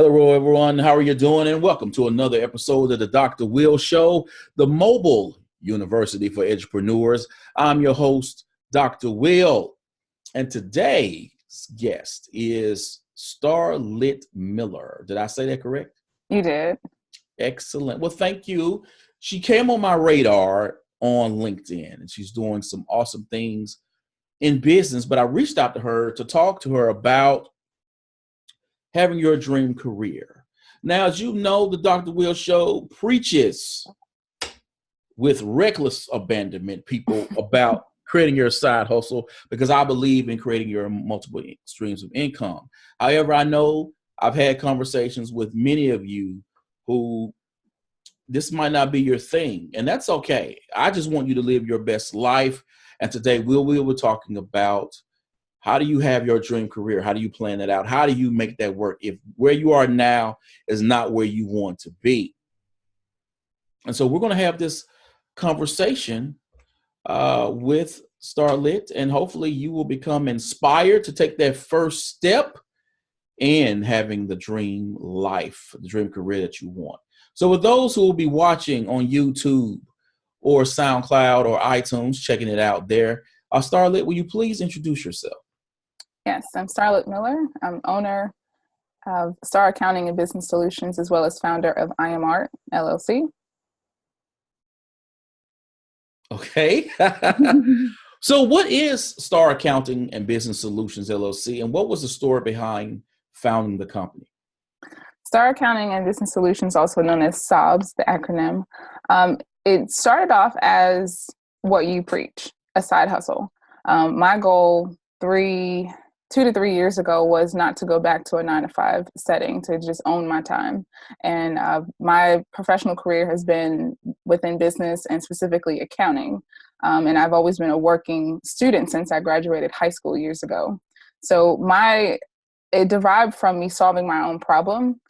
Hello, everyone. How are you doing? And welcome to another episode of the Dr. Will Show, the mobile university for entrepreneurs. I'm your host, Dr. Will. And today's guest is Starlitt Miller. Did I say that correct? You did. Excellent. Well, thank you. She came on my radar on LinkedIn, and she's doing some awesome things in business. But I reached out to her to talk to her about having your dream career. Now, as you know, the Dr. Will Show preaches with reckless abandonment people about creating your side hustle, because I believe in creating your multiple streams of income. However, I know I've had conversations with many of you who this might not be your thing, and that's okay. I just want you to live your best life. And today we're talking about how do you have your dream career? How do you plan that out? How do you make that work if where you are now is not where you want to be? And so we're going to have this conversation with Starlitt, and hopefully you will become inspired to take that first step in having the dream life, the dream career that you want. So with those who will be watching on YouTube or SoundCloud or iTunes, checking it out there, Starlitt, will you please introduce yourself? Yes, I'm Starlitt Miller. I'm owner of Star Accounting and Business Solutions, as well as founder of Deyamport, LLC. Okay. So what is Star Accounting and Business Solutions, LLC, and what was the story behind founding the company? Star Accounting and Business Solutions, also known as SOBS, the acronym, it started off as what you preach, a side hustle. My goal 2 to 3 years ago was not to go back to a 9-to-5 setting, to just own my time. And my professional career has been within business and specifically accounting. And I've always been a working student since I graduated high school years ago. So it derived from me solving my own problem.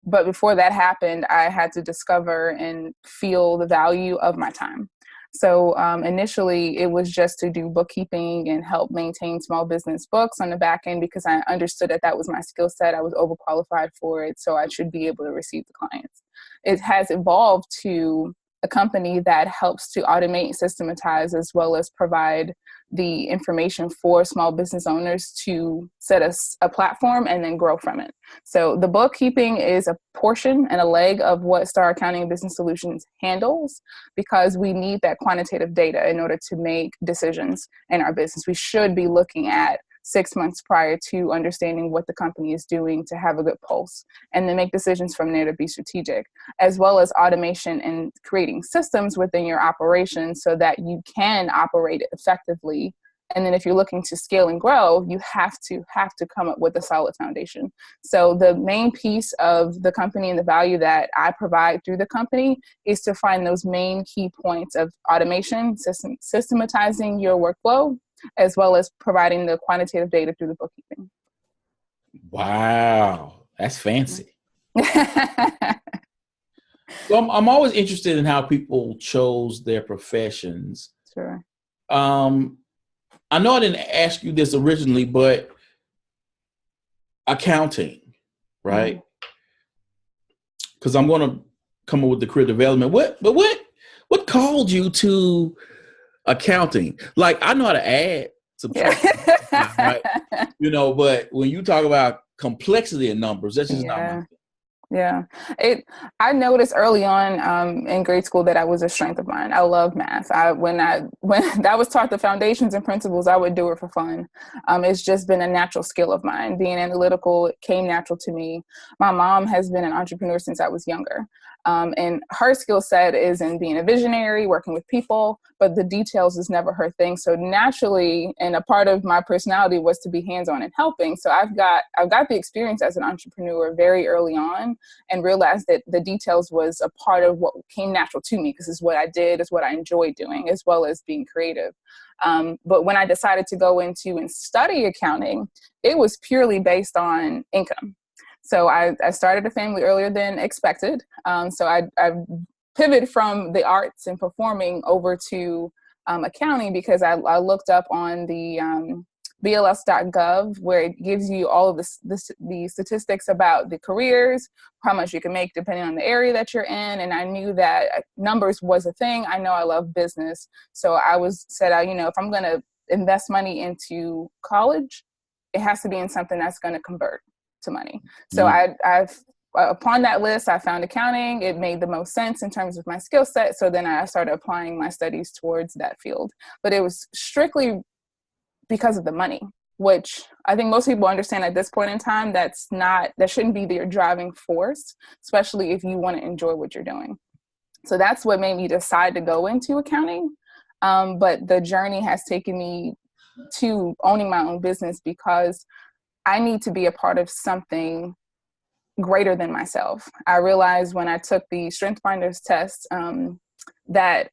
But before that happened, I had to discover and feel the value of my time. So initially, it was just to do bookkeeping and help maintain small business books on the back end, because I understood that was my skill set. I was overqualified for it, so I should be able to receive the clients. It has evolved to a company that helps to automate, systematize, as well as provide the information for small business owners to set a platform and then grow from it. So the bookkeeping is a portion and a leg of what Star Accounting and Business Solutions handles, because we need that quantitative data in order to make decisions in our business. We should be looking at 6 months prior to understanding what the company is doing to have a good pulse, and then make decisions from there to be strategic, as well as automation and creating systems within your operation so that you can operate effectively. And then if you're looking to scale and grow, you have to come up with a solid foundation. So the main piece of the company and the value that I provide through the company is to find those main key points of automation, systematizing your workflow, as well as providing the quantitative data through the bookkeeping. Wow, that's fancy. So I'm always interested in how people chose their professions. Sure. I know I didn't ask you this originally, but accounting, right? Because I'm going to come up with the career development. What called you to accounting? Like, I know how to add, subtract, right? But when you talk about complexity in numbers, that's just not my thing. Yeah. I noticed early on in grade school that I was a strength of mine. I love math. When that was taught the foundations and principles, I would do it for fun. It's just been a natural skill of mine. Being analytical came natural to me. My mom has been an entrepreneur since I was younger. And her skill set is in being a visionary, working with people, but the details is never her thing. So naturally, and a part of my personality was to be hands-on and helping. So I've got the experience as an entrepreneur very early on, and realized that the details was a part of what came natural to me, because it's what I did, it's what I enjoyed doing, as well as being creative. But when I decided to go into and study accounting, it was purely based on income. So I started a family earlier than expected. So I pivoted from the arts and performing over to accounting, because I looked up on the BLS.gov, where it gives you all of the statistics about the careers, how much you can make depending on the area that you're in. And I knew that numbers was a thing. I know I love business. So I said, if I'm going to invest money into college, it has to be in something that's going to convert to money. So I've upon that list, I found accounting. It made the most sense in terms of my skill set. So then I started applying my studies towards that field. But it was strictly because of the money, which I think most people understand at this point in time, that shouldn't be your driving force, especially if you want to enjoy what you're doing. So that's what made me decide to go into accounting. But the journey has taken me to owning my own business because I need to be a part of something greater than myself. I realized when I took the StrengthsFinders test that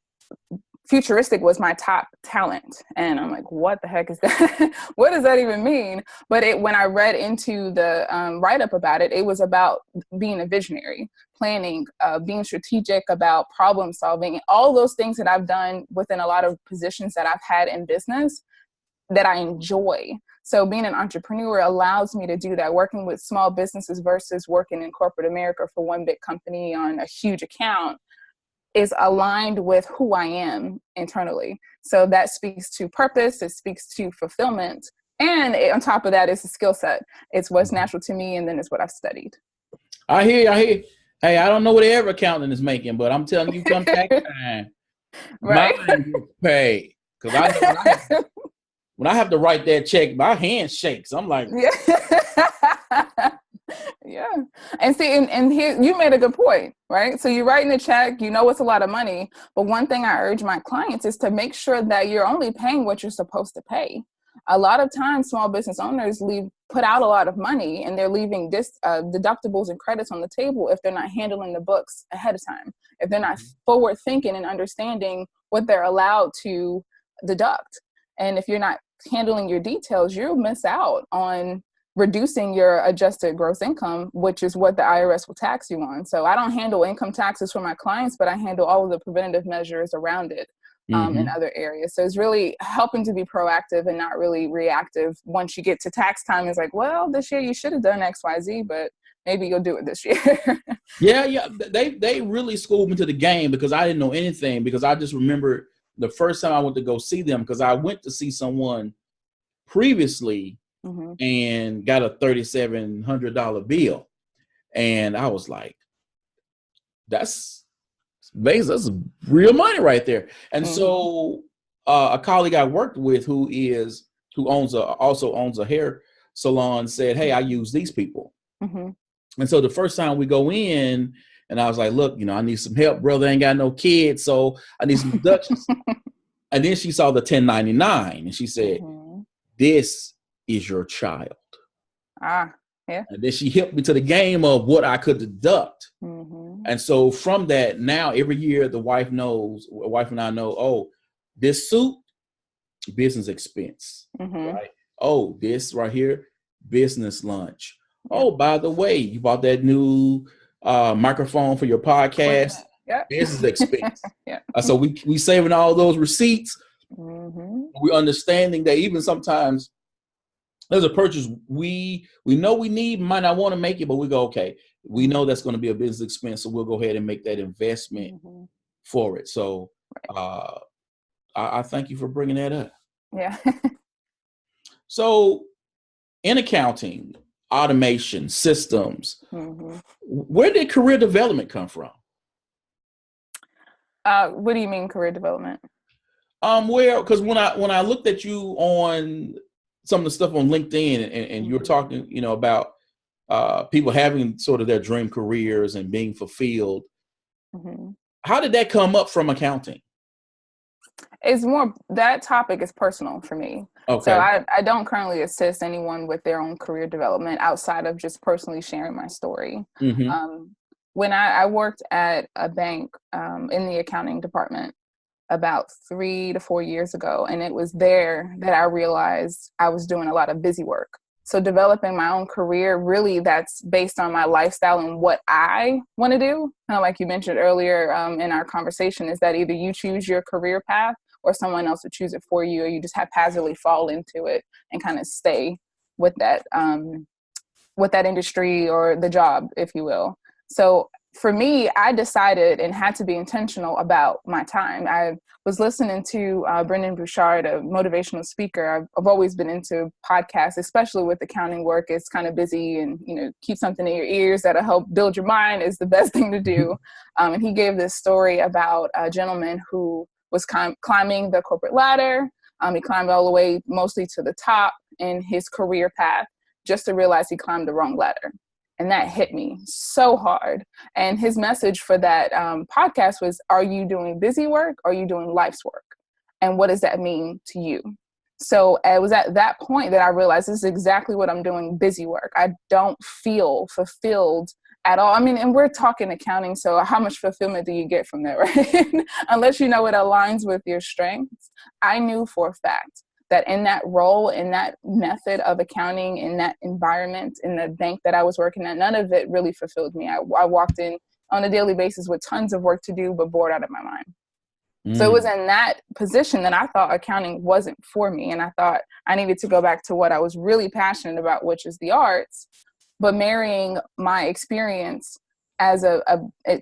futuristic was my top talent. And I'm like, what the heck is that? What does that even mean? But when I read into the write-up about it, it was about being a visionary, planning, being strategic about problem solving, all those things that I've done within a lot of positions that I've had in business that I enjoy. So being an entrepreneur allows me to do that, working with small businesses versus working in corporate America for one big company on a huge account is aligned with who I am internally. So that speaks to purpose, it speaks to fulfillment. And on top of that, it's a skill set. It's what's natural to me, and then it's what I've studied. I hear. Hey, I don't know what every accountant is making, but I'm telling you, come back time. Right. Mine gets paid. Because I when I have to write that check, my hand shakes. I'm like, yeah. Yeah. And see, and here you made a good point, right? So you're writing a check, it's a lot of money. But one thing I urge my clients is to make sure that you're only paying what you're supposed to pay. A lot of times, small business owners put out a lot of money, and they're leaving deductibles and credits on the table if they're not handling the books ahead of time, if they're not forward thinking and understanding what they're allowed to deduct. And if you're not handling your details, you'll miss out on reducing your adjusted gross income, which is what the IRS will tax you on. So I don't handle income taxes for my clients, but I handle all of the preventative measures around it in other areas. So it's really helping to be proactive and not really reactive. Once you get to tax time, it's like, well, this year you should have done X, Y, Z, but maybe you'll do it this year. Yeah. They really schooled me to the game because I didn't know anything, because I just remember the first time I went to go see them, because I went to see someone previously and got a $3,700 bill. And I was like, that's real money right there. And so a colleague I worked with who also owns a hair salon said, hey, I use these people. And so the first time we go in, and I was like, look, I need some help, brother. I ain't got no kids, so I need some deductions. And then she saw the 1099 and she said, this is your child. Yeah. And then she helped me to the game of what I could deduct. And so from that, now every year the wife and I know, oh, this suit, business expense, right? Oh, this right here, business lunch. Oh, by the way, you bought that new microphone for your podcast. Business expense. So we saving all those receipts. We're understanding that even sometimes there's a purchase we know we need, might not want to make it, but we go, okay, we know that's going to be a business expense, so we'll go ahead and make that investment for it. So I thank you for bringing that up. Yeah. So in accounting, automation, systems, where did career development come from? What do you mean career development? Because when I looked at you on some of the stuff on LinkedIn and you were talking, about people having sort of their dream careers and being fulfilled. How did that come up from accounting? It's more, that topic is personal for me. Okay. So I don't currently assist anyone with their own career development outside of just personally sharing my story. When I worked at a bank in the accounting department about 3 to 4 years ago, and it was there that I realized I was doing a lot of busy work. So developing my own career, really that's based on my lifestyle and what I want to do. Kind of like you mentioned earlier in our conversation, is that either you choose your career path or someone else would choose it for you, or you just haphazardly fall into it and kind of stay with that industry or the job, if you will. So for me, I decided and had to be intentional about my time. I was listening to Brendon Burchard, a motivational speaker. I've always been into podcasts, especially with accounting work. It's kind of busy, and keep something in your ears that'll help build your mind is the best thing to do. And he gave this story about a gentleman who was climbing the corporate ladder. He climbed all the way mostly to the top in his career path, just to realize he climbed the wrong ladder. And that hit me so hard. And his message for that podcast was, are you doing busy work or are you doing life's work? And what does that mean to you? So it was at that point that I realized this is exactly what I'm doing, busy work. I don't feel fulfilled at all. I mean, and we're talking accounting, so how much fulfillment do you get from that, right? Unless you know it aligns with your strengths. I knew for a fact that in that role, in that method of accounting, in that environment, in the bank that I was working at, none of it really fulfilled me. I walked in on a daily basis with tons of work to do, but bored out of my mind. So it was in that position that I thought accounting wasn't for me. And I thought I needed to go back to what I was really passionate about, which is the arts, but marrying my experience as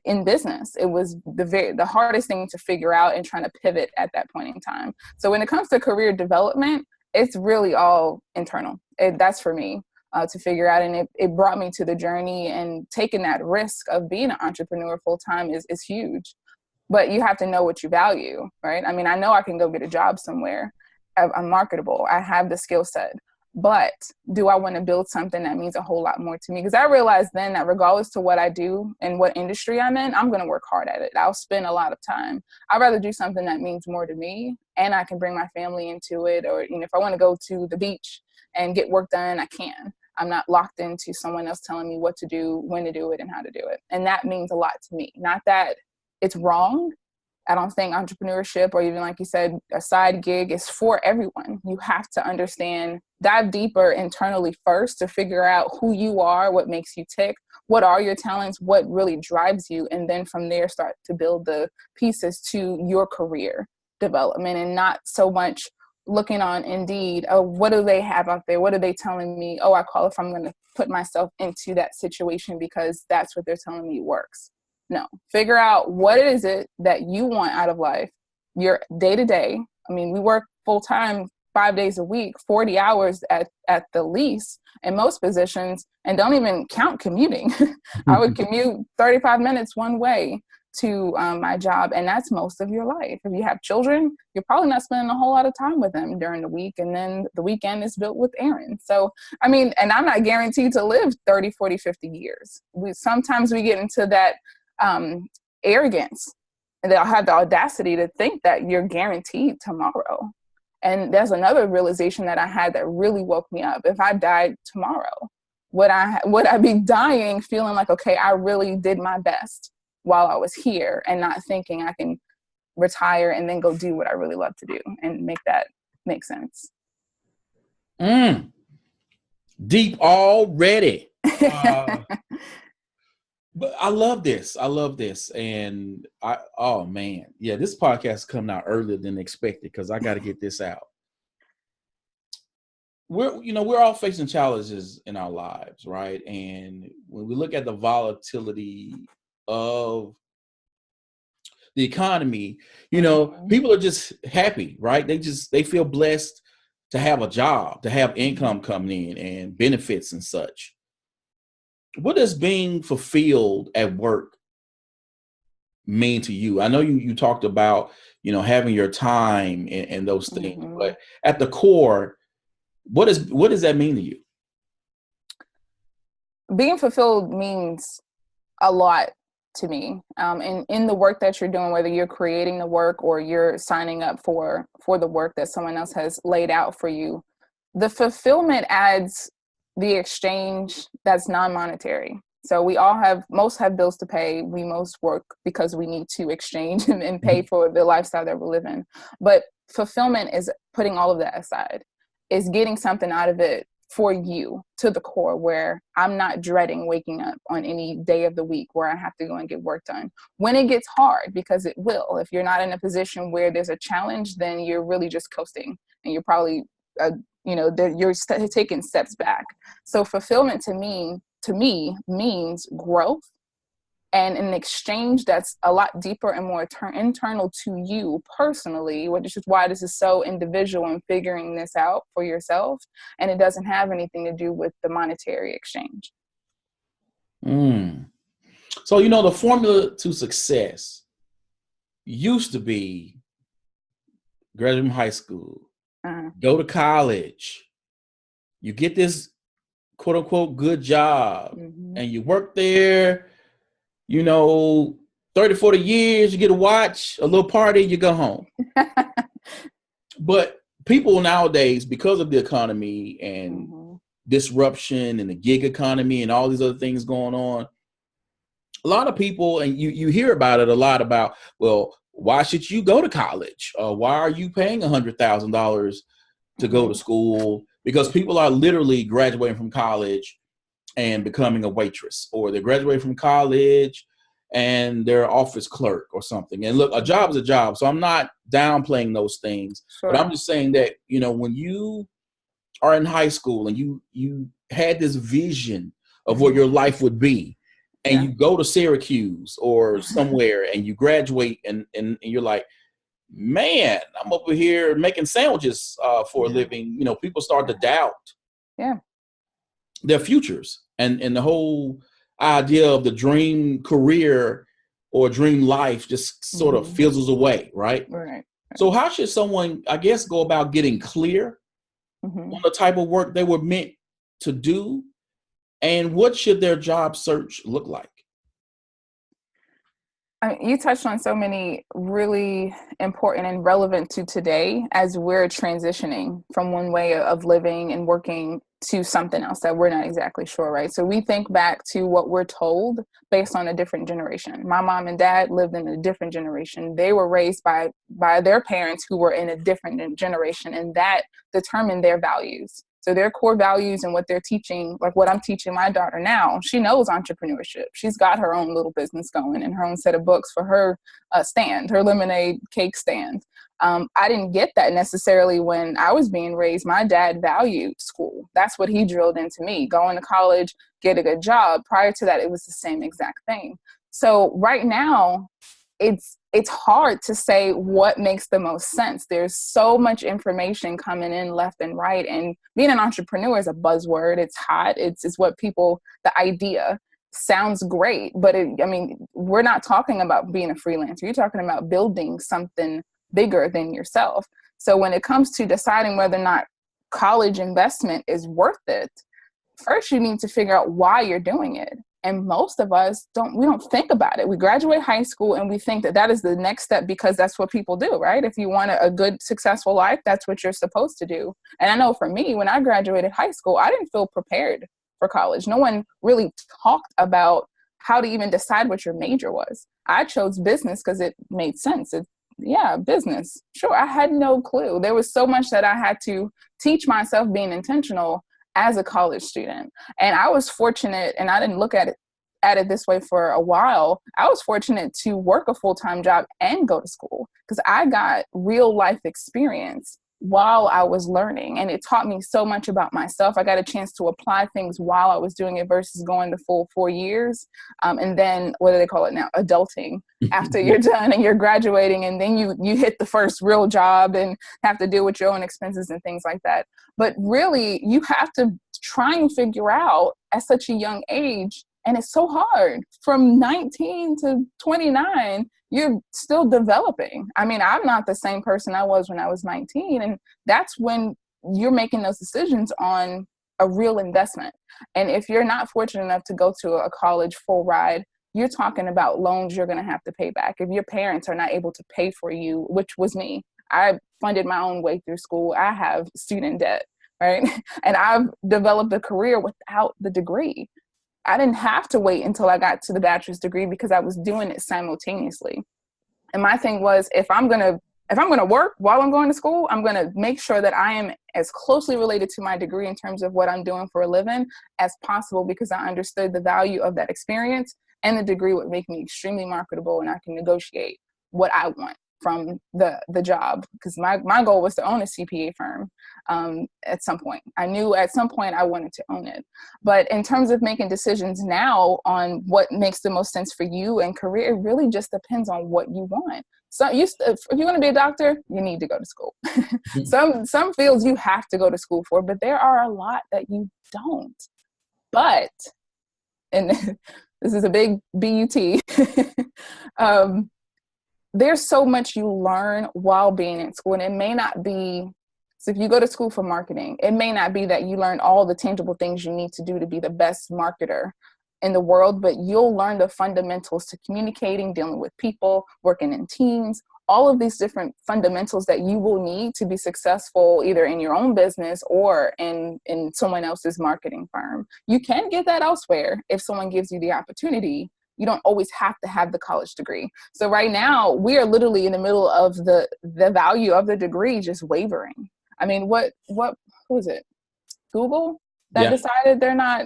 in business. It was the hardest thing to figure out and trying to pivot at that point in time. So when it comes to career development, it's really all internal. That's for me to figure out. And it brought me to the journey, and taking that risk of being an entrepreneur full time is huge. But you have to know what you value, right? I mean, I know I can go get a job somewhere. I'm marketable. I have the skill set. But do I want to build something that means a whole lot more to me? Because I realized then that regardless to what I do and what industry I'm in, I'm going to work hard at it. I'll spend a lot of time. I'd rather do something that means more to me, and I can bring my family into it. Or if I want to go to the beach and get work done, I can. I'm not locked into someone else telling me what to do, when to do it, and how to do it. And that means a lot to me. Not that it's wrong. I don't think entrepreneurship, or even like you said, a side gig, is for everyone. You have to understand, dive deeper internally first to figure out who you are, what makes you tick, what are your talents, what really drives you. And then from there, start to build the pieces to your career development, and not so much looking on Indeed. Oh, what do they have out there? What are they telling me? Oh, I qualify. I'm going to put myself into that situation because that's what they're telling me works. No, figure out what is it that you want out of life, your day to day. I mean, we work full time, 5 days a week, 40 hours at the least in most positions, and don't even count commuting. I would commute 35 minutes one way to my job, and that's most of your life. If you have children, you're probably not spending a whole lot of time with them during the week, and then the weekend is built with errands. So, I mean, and I'm not guaranteed to live 30, 40, 50 years. Sometimes we get into that arrogance, and they'll have the audacity to think that you're guaranteed tomorrow. And there's another realization that I had that really woke me up. If I died tomorrow, would I be dying feeling like, okay, I really did my best while I was here, and not thinking I can retire and then go do what I really love to do and make that make sense. Deep already. But I love this. And oh man, yeah, this podcast is coming out earlier than expected because I got to get this out. We're all facing challenges in our lives, right? And when we look at the volatility of the economy, people are just happy, right? They feel blessed to have a job, to have income coming in and benefits and such. What does being fulfilled at work mean to you? I know you talked about, having your time and those things, but at the core, what does that mean to you? Being fulfilled means a lot to me. And in the work that you're doing, whether you're creating the work or you're signing up for the work that someone else has laid out for you, the fulfillment adds the exchange that's non-monetary. So most have bills to pay. We most work because we need to exchange and pay for the lifestyle that we're living. But fulfillment is putting all of that aside, is getting something out of it for you to the core, where I'm not dreading waking up on any day of the week where I have to go and get work done. When it gets hard, because it will, if you're not in a position where there's a challenge, then you're really just coasting, and you're probably, you're taking steps back. So fulfillment to me means growth, and an exchange that's a lot deeper and more internal to you personally, which is why this is so individual and figuring this out for yourself. And it doesn't have anything to do with the monetary exchange. So, the formula to success used to be graduate from high school, go to college, you get this quote unquote good job, and you work there, 30, 40 years, you get a watch, a little party, you go home. But people nowadays, because of the economy and disruption and the gig economy and all these other things going on, a lot of people, and you hear about it a lot about, well, why should you go to college? Why are you paying $100,000 to go to school? Because people are literally graduating from college and becoming a waitress, or they graduate from college and they're an office clerk or something. And look, a job is a job. So I'm not downplaying those things, but I'm just saying that, when you are in high school and you had this vision of what your life would be, and you go to Syracuse or somewhere and you graduate and you're like, man, I'm over here making sandwiches for a living. People start to doubt their futures and the whole idea of the dream career or dream life just sort of fizzles away, right? So how should someone, I guess, go about getting clear on the type of work they were meant to do, and what should their job search look like? You touched on so many really important and relevant to today as we're transitioning from one way of living and working to something else that we're not exactly sure, right? So we think back to what we're told based on a different generation. My mom and dad lived in a different generation. They were raised by their parents who were in a different generation, and that determined their values. So their core values and what they're teaching, like what I'm teaching my daughter now, she knows entrepreneurship. She's got her own little business going and her own set of books for her stand, her lemonade cake stand. I didn't get that necessarily when I was being raised. My dad valued school. That's what he drilled into me. Going to college, get a good job. Prior to that, it was the same exact thing. So right now, it's hard to say what makes the most sense. There's so much information coming in left and right. And being an entrepreneur is a buzzword. It's hot. It's what people, the idea sounds great, but we're not talking about being a freelancer. You're talking about building something bigger than yourself. So when it comes to deciding whether or not college investment is worth it, first you need to figure out why you're doing it. And most of us we don't think about it. We graduate high school and we think that is the next step because that's what people do, right? If you want a good, successful life, that's what you're supposed to do. And I know for me, when I graduated high school, I didn't feel prepared for college. No one really talked about how to even decide what your major was. I chose business because it made sense. Business. Sure, I had no clue. There was so much that I had to teach myself, being intentional as a college student. And I was fortunate, and I didn't look at it this way for a while. I was fortunate to work a full-time job and go to school because I got real life experience while I was learning. And it taught me so much about myself. I got a chance to apply things while I was doing it versus going the full 4 years. And then, what do they call it now? Adulting after you're done and you're graduating. And then you hit the first real job and have to deal with your own expenses and things like that. But really, you have to try and figure out at such a young age. And it's so hard. From 19 to 29, you're still developing. I'm not the same person I was when I was 19. And that's when you're making those decisions on a real investment. And if you're not fortunate enough to go to a college full ride, you're talking about loans you're going to have to pay back. If your parents are not able to pay for you, which was me, I funded my own way through school. I have student debt, right? And I've developed a career without the degree. I didn't have to wait until I got to the bachelor's degree because I was doing it simultaneously. And my thing was, if I'm going to if I'm going to work while I'm going to school, I'm going to make sure that I am as closely related to my degree in terms of what I'm doing for a living as possible, because I understood the value of that experience, and the degree would make me extremely marketable, and I can negotiate what I want from the job, because my goal was to own a CPA firm at some point. I knew at some point I wanted to own it. But in terms of making decisions now on what makes the most sense for you and career, it really just depends on what you want. So if you want to be a doctor, you need to go to school. Some fields you have to go to school for, but there are a lot that you don't. But, and this is a big BUT, there's so much you learn while being in school. And it may not be, so if you go to school for marketing, it may not be that you learn all the tangible things you need to do to be the best marketer in the world, but you'll learn the fundamentals to communicating, dealing with people, working in teams, all of these different fundamentals that you will need to be successful either in your own business or in someone else's marketing firm. You can get that elsewhere if someone gives you the opportunity. You don't always have to have the college degree. So right now we are literally in the middle of the value of the degree just wavering. I mean, who is it? Google that decided they're not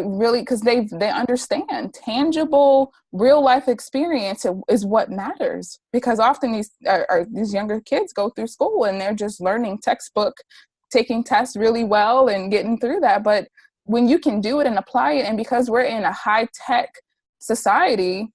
really, because they understand tangible real life experience is what matters, because often these younger kids go through school and they're just learning textbook, taking tests really well and getting through that. But when you can do it and apply it, and because we're in a high tech society,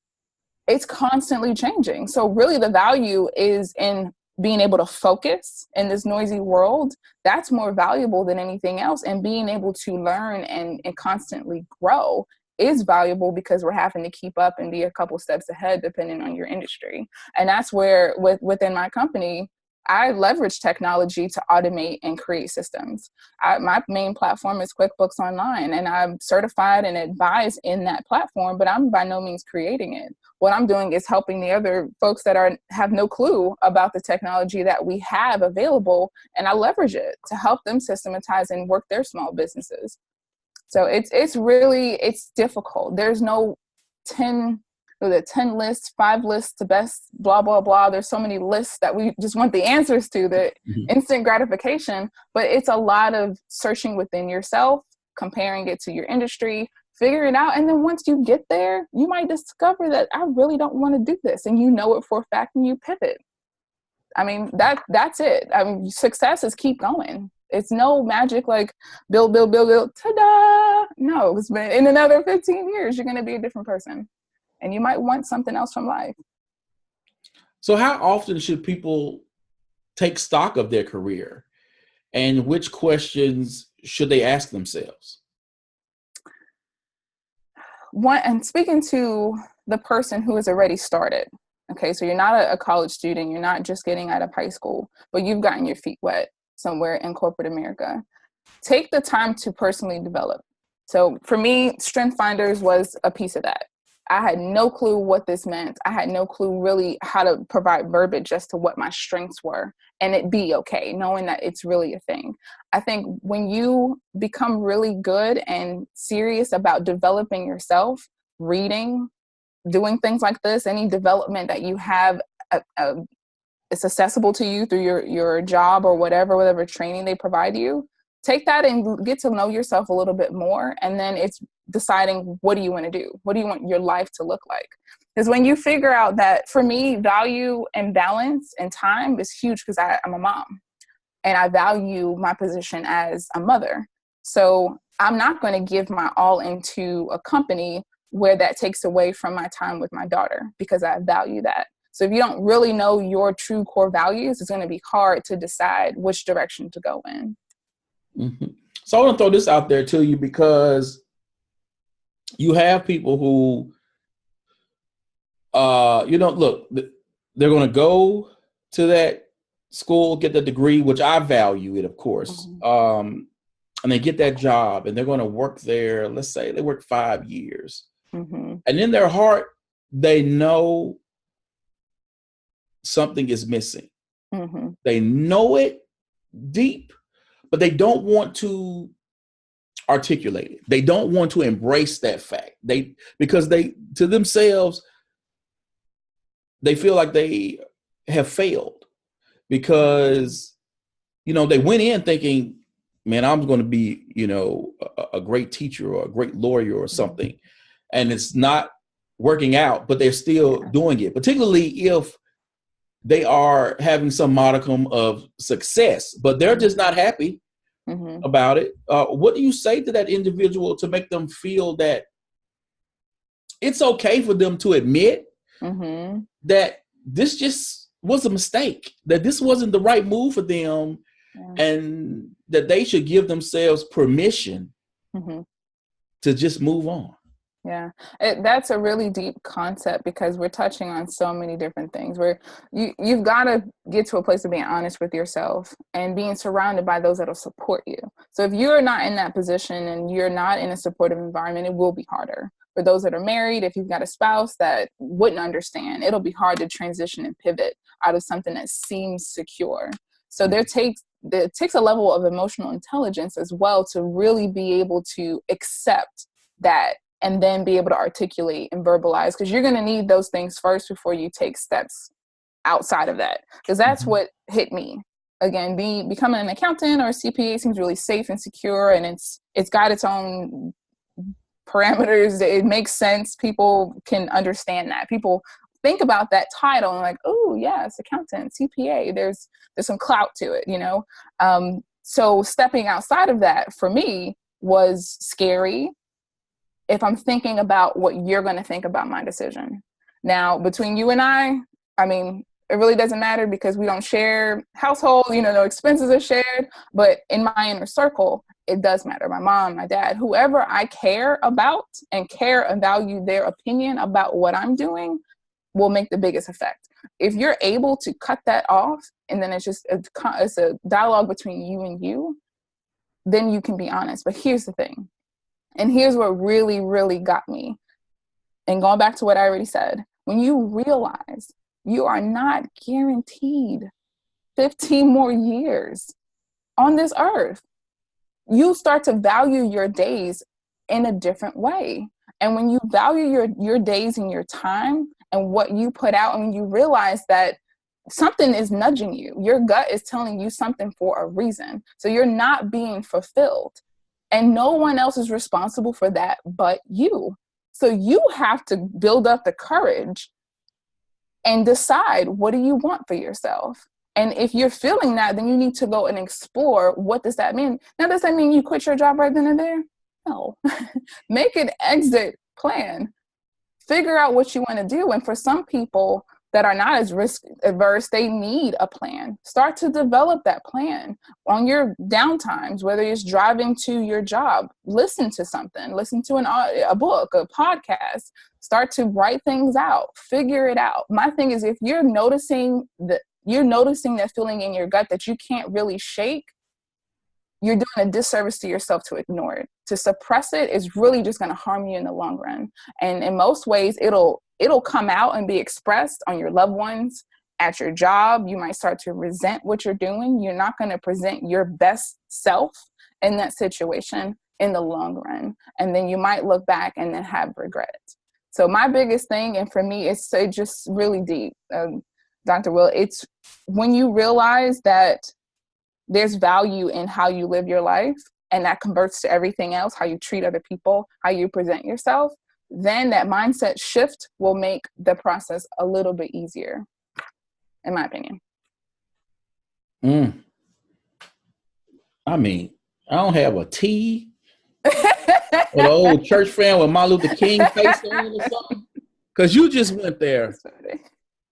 it's constantly changing. So really the value is in being able to focus in this noisy world. That's more valuable than anything else. And being able to learn and constantly grow is valuable, because we're having to keep up and be a couple steps ahead depending on your industry. And that's where within my company, I leverage technology to automate and create systems. My main platform is QuickBooks Online, and I'm certified and advised in that platform, but I'm by no means creating it. What I'm doing is helping the other folks that have no clue about the technology that we have available, and I leverage it to help them systematize and work their small businesses. So it's difficult. There's no 10 lists, 5 lists to best, blah, blah, blah. There's so many lists that we just want the answers to, the instant gratification, but it's a lot of searching within yourself, comparing it to your industry, figuring it out. And then once you get there, you might discover that I really don't want to do this. And you know it for a fact, and you pivot. I mean, that's it. I mean, success is keep going. It's no magic like build, ta-da. No, it's been in another 15 years, you're going to be a different person. And you might want something else from life. So how often should people take stock of their career, and which questions should they ask themselves? And speaking to the person who has already started, okay, so you're not a college student, you're not just getting out of high school, but you've gotten your feet wet somewhere in corporate America. Take the time to personally develop. So for me, Strength Finders was a piece of that. I had no clue what this meant. I had no clue really how to provide verbiage as to what my strengths were, and it be okay, knowing that it's really a thing. I think when you become really good and serious about developing yourself, reading, doing things like this, any development that you have, it's accessible to you through your job or whatever training they provide you, take that and get to know yourself a little bit more. And then it's deciding, what do you want to do? What do you want your life to look like? Because when you figure out that, for me, value and balance and time is huge, because I'm a mom and I value my position as a mother. So I'm not going to give my all into a company where that takes away from my time with my daughter, because I value that. So if you don't really know your true core values, it's going to be hard to decide which direction to go in. Mm-hmm. So I want to throw this out there to you, because you have people who, look, they're going to go to that school, get the degree, which I value it, of course. Mm-hmm. And they get that job and they're going to work there. Let's say they work 5 years. Mm-hmm. And in their heart, they know something is missing. Mm-hmm. They know it deep, but they don't want to articulate it. They don't want to embrace that fact. Because to themselves, they feel like they have failed. because, they went in thinking, man, I'm going to be, a great teacher or a great lawyer or something. And it's not working out, but they're still doing it, particularly if they are having some modicum of success, but they're just not happy about it. What do you say to that individual to make them feel that it's okay for them to admit that this just was a mistake, that this wasn't the right move for them, and that they should give themselves permission to just move on? Yeah, that's a really deep concept, because we're touching on so many different things where you've got to get to a place of being honest with yourself and being surrounded by those that will support you. So if you're not in that position and you're not in a supportive environment, it will be harder. For those that are married, if you've got a spouse that wouldn't understand, it'll be hard to transition and pivot out of something that seems secure. So it takes a level of emotional intelligence as well to really be able to accept that, and then be able to articulate and verbalize, because you're going to need those things first before you take steps outside of that. Because that's what hit me. Again, becoming an accountant or a CPA seems really safe and secure, and it's got its own parameters. It makes sense. People can understand that. People think about that title and like, oh yes, accountant, CPA. There's some clout to it, So stepping outside of that for me was scary. If I'm thinking about what you're going to think about my decision. Now, between you and I mean, it really doesn't matter because we don't share household, no expenses are shared, but in my inner circle, it does matter. My mom, my dad, whoever I care about and care and value their opinion about what I'm doing will make the biggest effect. If you're able to cut that off, and then it's a dialogue between you and you, then you can be honest. But here's the thing. And here's what really, really got me. And going back to what I already said, when you realize you are not guaranteed 15 more years on this earth, you start to value your days in a different way. And when you value your days and your time and what you put out, and you realize that something is nudging you, your gut is telling you something for a reason. So you're not being fulfilled. And no one else is responsible for that but you. So you have to build up the courage and decide, what do you want for yourself? And if you're feeling that, then you need to go and explore, what does that mean? Now, does that mean you quit your job right then and there? No. Make an exit plan. Figure out what you want to do. And for some people that are not as risk averse, they need a plan. Start to develop that plan on your downtimes, whether it's driving to your job. Listen to something, listen to a book, a podcast. Start to write things out, figure it out. My thing is, if you're noticing that feeling in your gut that you can't really shake, you're doing a disservice to yourself to ignore it. To suppress it is really just going to harm you in the long run. And in most ways, it'll come out and be expressed on your loved ones, at your job. You might start to resent what you're doing. You're not going to present your best self in that situation in the long run. And then you might look back and then have regret. So my biggest thing, and for me, it's just really deep, Dr. Will, it's when you realize that there's value in how you live your life, and that converts to everything else, how you treat other people, how you present yourself, then that mindset shift will make the process a little bit easier, in my opinion. I mean, I don't have a T or the old church fan with Martin Luther King face on it or something, because you just went there.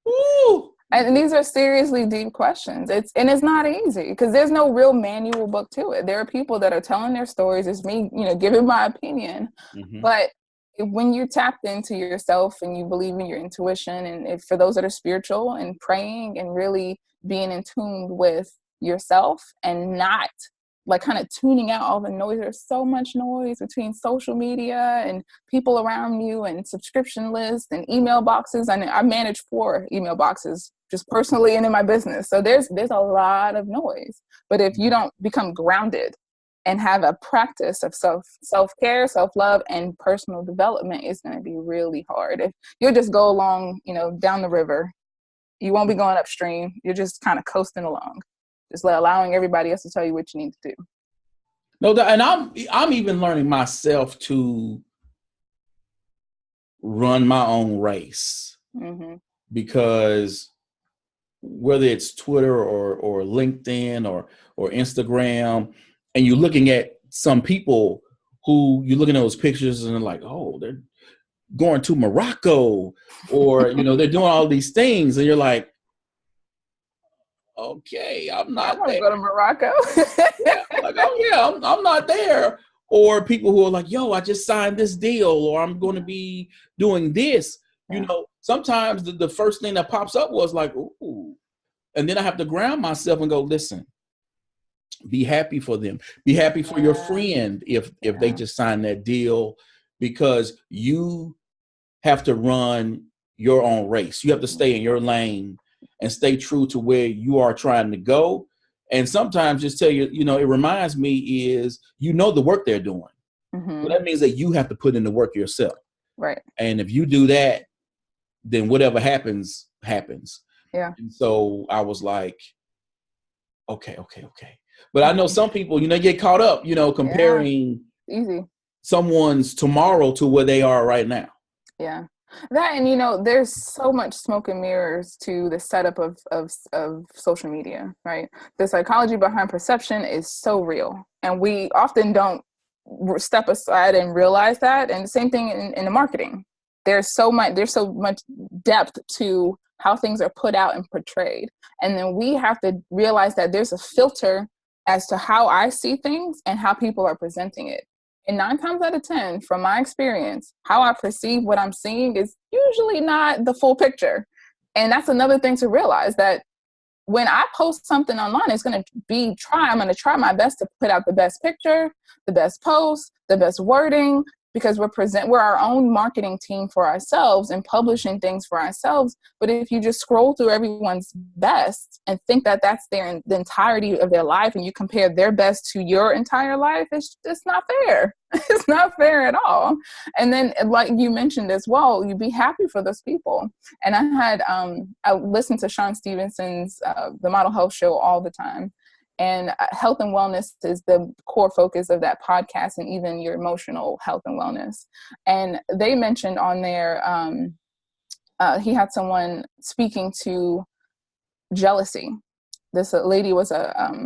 Woo! And these are seriously deep questions. It's not easy, because there's no real manual book to it. There are people that are telling their stories. It's me, giving my opinion. But when you tapped into yourself and you believe in your intuition, and for those that are spiritual and praying and really being in tune with yourself and not like kind of tuning out all the noise. There's so much noise between social media and people around you and subscription lists and email boxes. I manage 4 email boxes just personally and in my business. So there's a lot of noise. But if you don't become grounded and have a practice of self-care, self-love, and personal development, it's going to be really hard. If you'll just go along, down the river You won't be going upstream. You're just kind of coasting along, just allowing everybody else to tell you what you need to do. No, and I'm even learning myself to run my own race, because whether it's Twitter or LinkedIn or Instagram, and you're looking at some people who you're looking at those pictures and they're like, oh, they're going to Morocco, or they're doing all these things, and you're like, okay, I'm I not want to there. go to Morocco. Yeah, like, oh yeah, I'm not there. Or people who are like, yo, I just signed this deal, or I'm going to be doing this. Sometimes the first thing that pops up was like, ooh. And then I have to ground myself and go, listen, be happy for them. Be happy for your friend if they just signed that deal, because you have to run your own race. You have to stay in your lane and stay true to where you are trying to go. And sometimes just tell you, it reminds me is, the work they're doing. Well, that means that you have to put in the work yourself. Right. And if you do that, then whatever happens, happens. Yeah. And so I was like, okay. But I know some people, get caught up, comparing someone's tomorrow to where they are right now. Yeah. That, and there's so much smoke and mirrors to the setup of social media, right? The psychology behind perception is so real, and we often don't step aside and realize that. And the same thing in the marketing. There's so much depth to how things are put out and portrayed, and then we have to realize that there's a filter as to how I see things and how people are presenting it. And 9 times out of 10, from my experience, how I perceive what I'm seeing is usually not the full picture. And that's another thing to realize, that when I post something online, I'm going to try my best to put out the best picture, the best post, the best wording, because we're our own marketing team for ourselves and publishing things for ourselves. But if you just scroll through everyone's best and think that that's the entirety of their life, and you compare their best to your entire life, it's not fair. It's not fair at all. And then, like you mentioned as well, you be happy for those people. And I listened to Sean Stevenson's The Model Health Show all the time. And health and wellness is the core focus of that podcast, and even your emotional health and wellness. And they mentioned on there, he had someone speaking to jealousy. This lady was a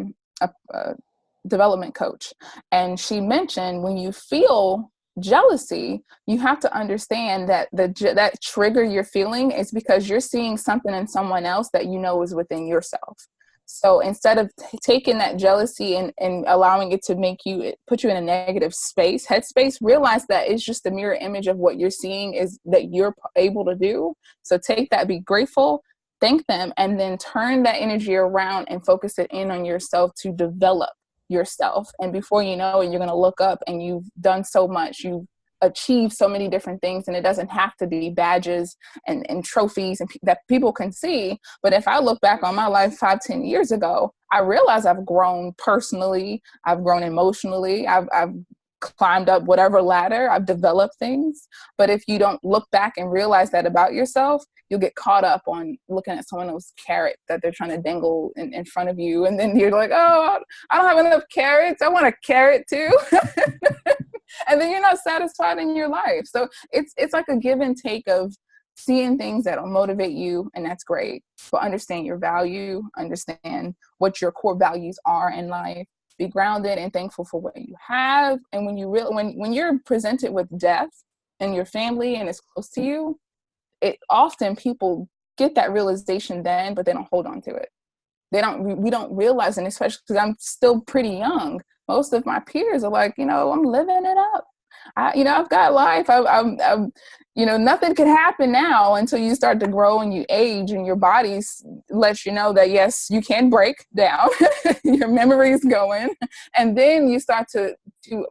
development coach, and she mentioned when you feel jealousy, you have to understand that that trigger you're feeling is because you're seeing something in someone else that is within yourself. So instead of taking that jealousy and allowing it to put you in a negative headspace, realize that it's just a mirror image of what you're seeing is that you're able to do. So take that, be grateful, thank them, and then turn that energy around and focus it in on yourself to develop yourself. And before you know it, you're going to look up and you've done so much. You've achieved so many different things, and it doesn't have to be badges and trophies that people can see. But if I look back on my life 5-10 years ago, I realize I've grown personally, I've grown emotionally, I've climbed up whatever ladder, I've developed things. But if you don't look back and realize that about yourself, you'll get caught up on looking at someone else's carrot that they're trying to dangle in front of you. And then you're like, oh, I don't have enough carrots. I want a carrot too. And then you're not satisfied in your life. So it's like a give and take of seeing things that'll motivate you, and that's great. But understand your value, understand what your core values are in life. Be grounded and thankful for what you have. And when you're presented with death in your family and it's close to you, often people get that realization then, but they don't hold on to it. We don't realize, and especially because I'm still pretty young. Most of my peers are like, I'm living it up. I've got life. I'm nothing can happen now until you start to grow and you age, and your body lets you know that, yes, you can break down. Your memory is going. And then you start to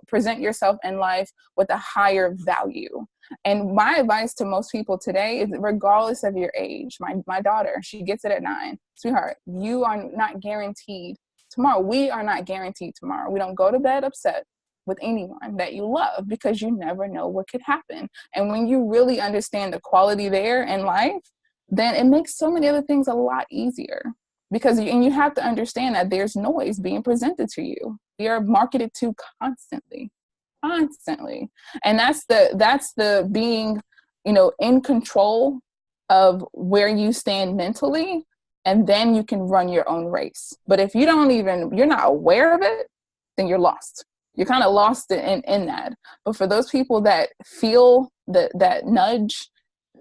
present yourself in life with a higher value. And my advice to most people today is, regardless of your age, my daughter, she gets it at 9. Sweetheart, you are not guaranteed tomorrow. We are not guaranteed tomorrow. We don't go to bed upset with anyone that you love, because you never know what could happen. And when you really understand the quality there in life, then it makes so many other things a lot easier. Because you have to understand that there's noise being presented to you. You're marketed to constantly. And that's the being, in control of where you stand mentally, and then you can run your own race. But if you're not aware of it, then you're lost. You're kind of lost in that. But for those people that feel that nudge,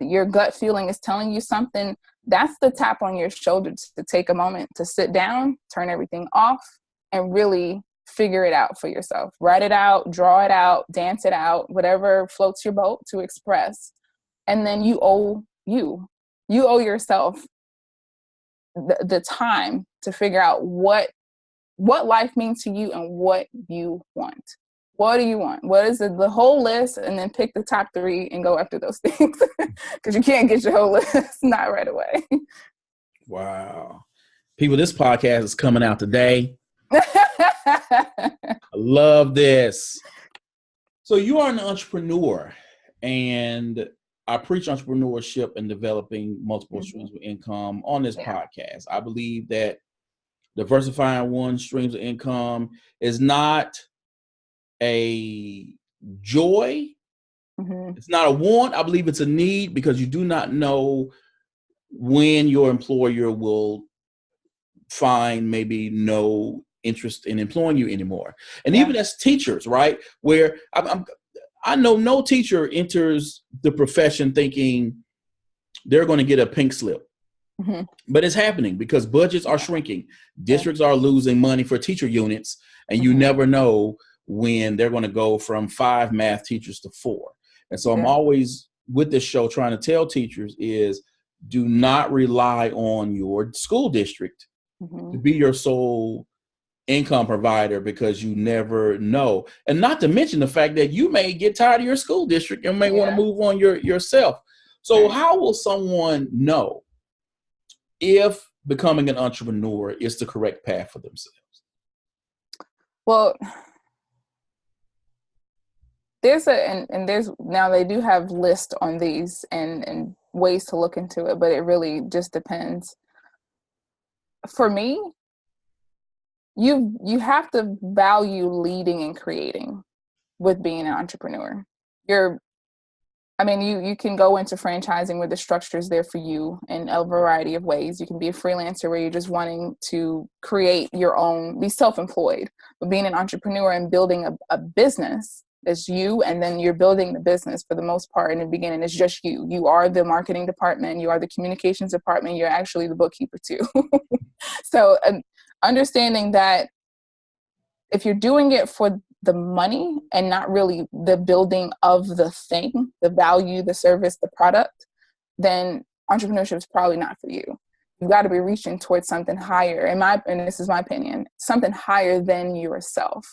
your gut feeling is telling you something, that's the tap on your shoulder to take a moment to sit down, turn everything off, and really figure it out for yourself. Write it out, draw it out, dance it out, whatever floats your boat to express. And then you owe yourself the time to figure out what life means to you and what you want. What do you want? What is the whole list? And then pick the top 3 and go after those things, because you can't get your whole list not right away. Wow. People, this podcast is coming out today. I love this. So you are an entrepreneur, and I preach entrepreneurship and developing multiple streams of income on this podcast. I believe that diversifying one's streams of income is not a joy. It's not a want. I believe it's a need, because you do not know when your employer will find maybe no interest in employing you anymore. And even as teachers, right, where I know no teacher enters the profession thinking they're going to get a pink slip. But it's happening because budgets are shrinking. Districts are losing money for teacher units, and you never know when they're going to go from 5 math teachers to 4. And so I'm always with this show trying to tell teachers is, do not rely on your school district to be your sole income provider, because you never know. And not to mention the fact that you may get tired of your school district and may want to move on yourself. So how will someone know if becoming an entrepreneur is the correct path for themselves? Well, there's now they do have lists on these and ways to look into it, but it really just depends. For me, you have to value leading and creating with being an entrepreneur. You can go into franchising where the structure is there for you in a variety of ways. You can be a freelancer where you're just wanting to create your own, be self-employed. But being an entrepreneur and building a business, it's you, and then you're building the business for the most part. In the beginning, it's just you. You are the marketing department. You are the communications department. You're actually the bookkeeper too. So understanding that if you're doing it for the money and not really the building of the thing, the value, the service, the product, then entrepreneurship is probably not for you. You've got to be reaching towards something higher, and this is my opinion, something higher than yourself.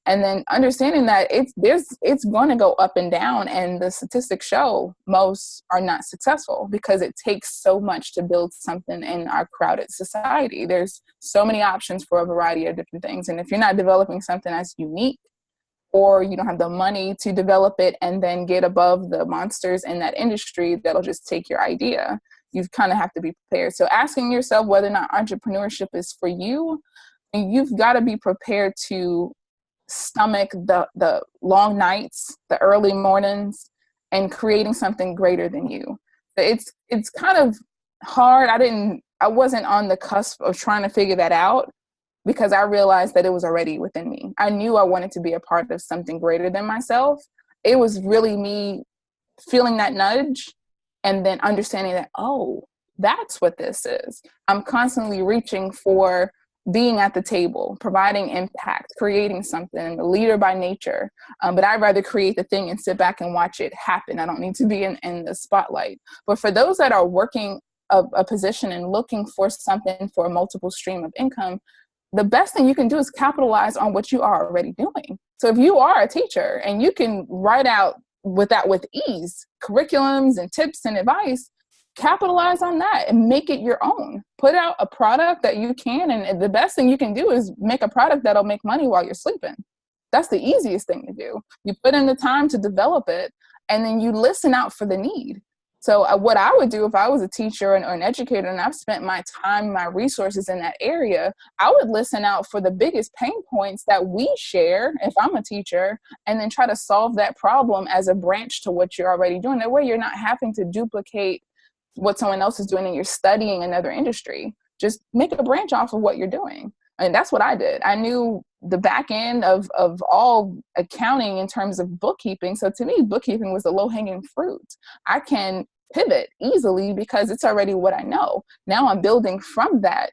And then understanding that it's going to go up and down, and the statistics show most are not successful because it takes so much to build something in our crowded society. There's so many options for a variety of different things. And if you're not developing something that's unique, or you don't have the money to develop it and then get above the monsters in that industry that'll just take your idea, you kind of have to be prepared. So asking yourself whether or not entrepreneurship is for you, you've got to be prepared to stomach the long nights, the early mornings, and creating something greater than you. It's kind of hard. I wasn't on the cusp of trying to figure that out, because I realized that it was already within me. I knew I wanted to be a part of something greater than myself. It was really me feeling that nudge and then understanding that, oh, that's what this is. I'm constantly reaching for being at the table, providing impact, creating something, a leader by nature. But I'd rather create the thing and sit back and watch it happen. I don't need to be in the spotlight. But for those that are working a position and looking for something for a multiple stream of income, the best thing you can do is capitalize on what you are already doing. So if you are a teacher and you can write out with ease, curriculums and tips and advice, capitalize on that and make it your own. Put out a product that you can, and the best thing you can do is make a product that'll make money while you're sleeping. That's the easiest thing to do. You put in the time to develop it, and then you listen out for the need. So what I would do if I was a teacher or an educator and I've spent my time, my resources in that area, I would listen out for the biggest pain points that we share if I'm a teacher, and then try to solve that problem as a branch to what you're already doing. That way you're not having to duplicate what someone else is doing and you're studying another industry. Just make a branch off of what you're doing. And that's what I did. I knew the back end of all accounting in terms of bookkeeping. So to me, bookkeeping was the low-hanging fruit. I can pivot easily because it's already what I know. Now I'm building from that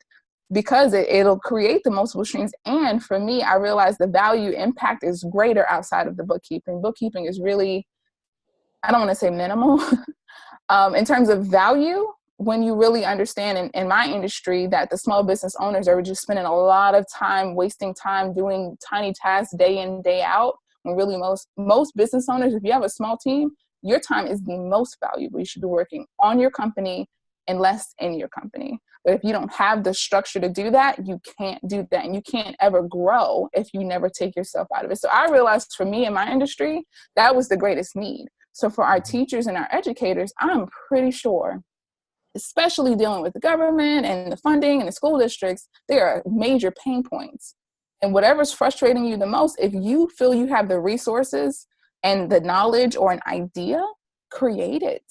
because it'll create the multiple streams. And for me, I realized the value impact is greater outside of the bookkeeping. Bookkeeping is really, I don't want to say minimal. In terms of value, when you really understand in my industry that the small business owners are just spending a lot of time, wasting time doing tiny tasks day in, day out, when really most business owners, if you have a small team, your time is the most valuable. You should be working on your company and less in your company. But if you don't have the structure to do that, you can't do that. And you can't ever grow if you never take yourself out of it. So I realized for me in my industry, that was the greatest need. So for our teachers and our educators, I'm pretty sure, especially dealing with the government and the funding and the school districts, there are major pain points. And whatever's frustrating you the most, if you feel you have the resources and the knowledge or an idea, create it.